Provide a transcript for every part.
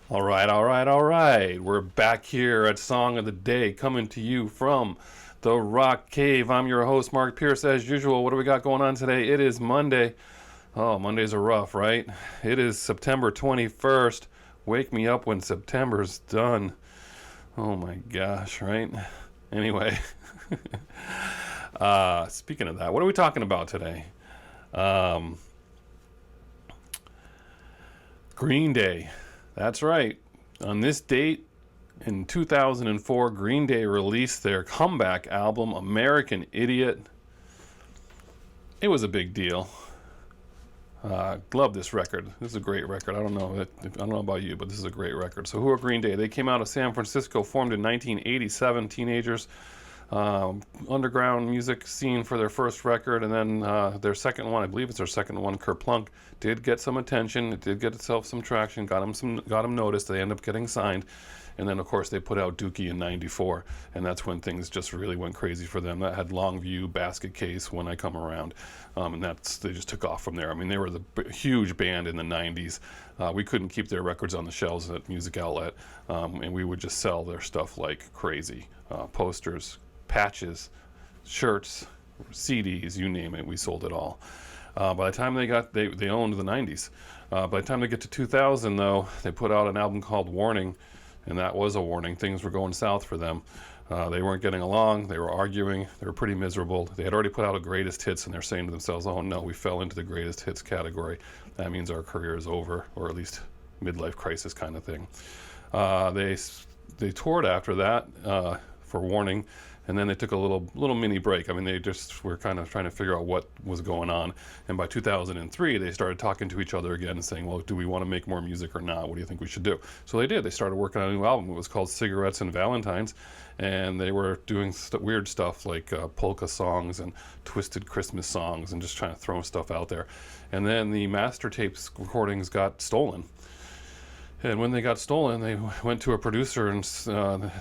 All right, all right, all right. We're back here at Song of the Day, coming to you from the Rock Cave. I'm your host, Mark Pierce, as usual. What do we got going on today? It is Monday. Oh, Mondays are rough, right? It is September 21st. Wake me up when September's done. Oh my gosh, right? Anyway, speaking of that, what are we talking about today? Um, Green Day. That's right. On this date, in 2004, Green Day released their comeback album, American Idiot. It was a big deal. Love this record. This is a great record. I don't know about you, but this is a great record. So, who are Green Day? They came out of San Francisco, formed in 1987. Teenagers, underground music scene for their first record, and then their second one, I believe it's their second one, Kerplunk, did get some attention. It did get itself some traction. Got them noticed. They ended up getting signed. And then, of course, they put out Dookie in '94, and that's when things just really went crazy for them. That had Longview, Basket Case, When I Come Around, and they just took off from there. I mean, they were the huge band in the '90s. We couldn't keep their records on the shelves at Music Outlet, and we would just sell their stuff like crazy. Posters, patches, shirts, CDs, you name it, we sold it all. By the time they owned the '90s. By the time they get to 2000, though, they put out an album called Warning. And that was a warning. Things were going south for them. They weren't getting along. They were arguing. They were pretty miserable. They had already put out a greatest hits, and they're saying to themselves, oh no, we fell into the greatest hits category. That means our career is over, or at least midlife crisis kind of thing. They toured after that for Warning, and then they took a little mini break. I mean, they just were kind of trying to figure out what was going on. And by 2003, they started talking to each other again and saying, well, do we want to make more music or not? What do you think we should do? So they did. They started working on a new album. It was called Cigarettes and Valentines, and they were doing weird stuff like polka songs and twisted Christmas songs and just trying to throw stuff out there. And then the master tapes recordings got stolen. And when they got stolen, they went to a producer and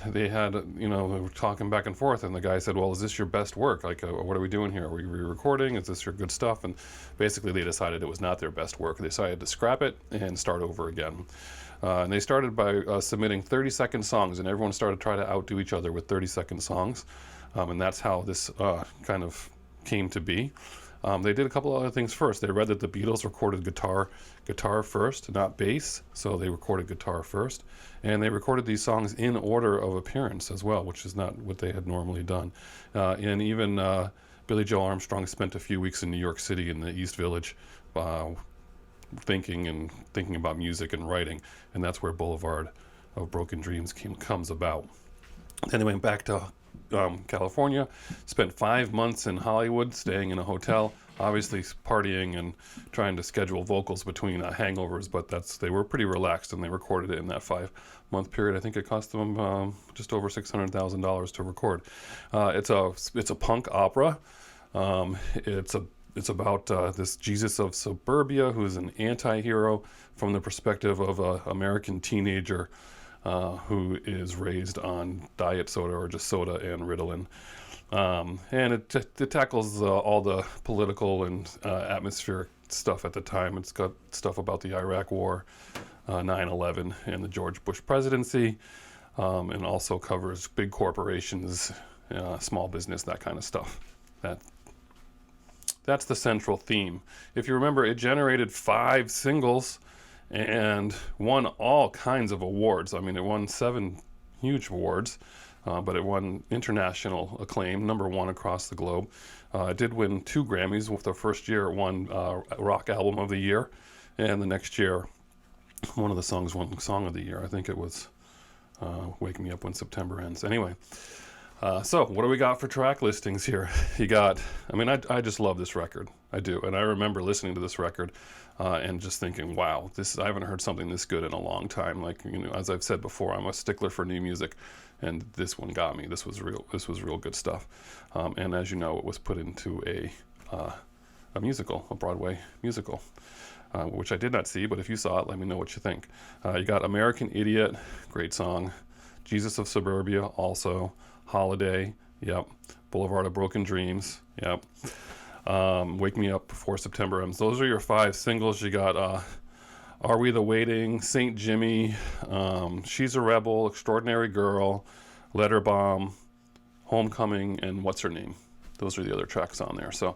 they had, they were talking back and forth. And the guy said, well, is this your best work? Like, what are we doing here? Are we re-recording? Is this your good stuff? And basically they decided it was not their best work. They decided to scrap it and start over again. And they started by submitting 30-second songs, and everyone started trying to outdo each other with 30-second songs. And that's how this kind of came to be. They did a couple other things first. They read that the Beatles recorded guitar first, not bass, so they recorded guitar first. And they recorded these songs in order of appearance as well, which is not what they had normally done. And even Billy Joe Armstrong spent a few weeks in New York City in the East Village thinking about music and writing, and that's where Boulevard of Broken Dreams comes about. Then they went back to California, spent 5 months in Hollywood, staying in a hotel, obviously partying and trying to schedule vocals between hangovers, but they were pretty relaxed, and they recorded it in that 5-month period. I think it cost them just over $600,000 to record. It's a punk opera. It's about this Jesus of Suburbia, who's an anti-hero from the perspective of an American teenager who is raised on diet soda or just soda and Ritalin. And it tackles all the political and atmospheric stuff at the time. It's got stuff about the Iraq War, 9/11, and the George Bush presidency, and also covers big corporations, small business, that kind of stuff. That's the central theme. If you remember, it generated 5 singles and won all kinds of awards. I mean, it won 7 huge awards, but it won international acclaim, #1 across the globe. It did win 2 Grammys. With the first year, it won Rock Album of the Year, and the next year, one of the songs won Song of the Year. I think it was Wake Me Up When September Ends. Anyway, so what do we got for track listings here? I just love this record. I do. And I remember listening to this record and just thinking, wow, I haven't heard something this good in a long time. Like, as I've said before, I'm a stickler for new music, and this one got me. This was real good stuff. And as you know, it was put into a musical, a Broadway musical, which I did not see, but if you saw it, let me know what you think. You got American Idiot, great song. Jesus of Suburbia, also. Holiday, yep. Boulevard of Broken Dreams, yep. Wake Me Up Before September Ends. Those are your 5 singles. You got Are We the Waiting, Saint Jimmy, She's a Rebel, Extraordinary Girl, Letter Bomb, Homecoming, and What's Her Name. Those are the other tracks on there. So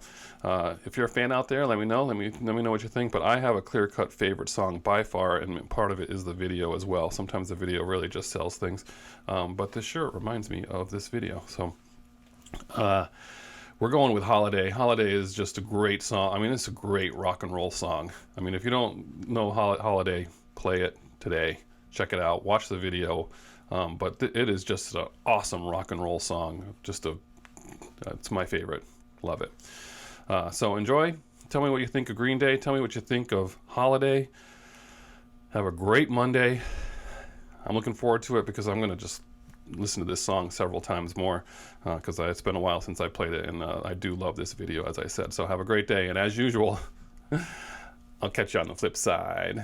if you're a fan out there, let me know. Let me know what you think. But I have a clear-cut favorite song by far, and part of it is the video as well. Sometimes the video really just sells things. But this sure reminds me of this video. So we're going with Holiday. Holiday is just a great song. I mean, it's a great rock and roll song. I mean, if you don't know Holiday, play it today. Check it out. Watch the video. But it is just an awesome rock and roll song. It's my favorite. Love it. So enjoy. Tell me what you think of Green Day. Tell me what you think of Holiday. Have a great Monday. I'm looking forward to it because I'm going to just listen to this song several times more because it's been a while since I played it, and I do love this video, as I said. So have a great day, and as usual, I'll catch you on the flip side.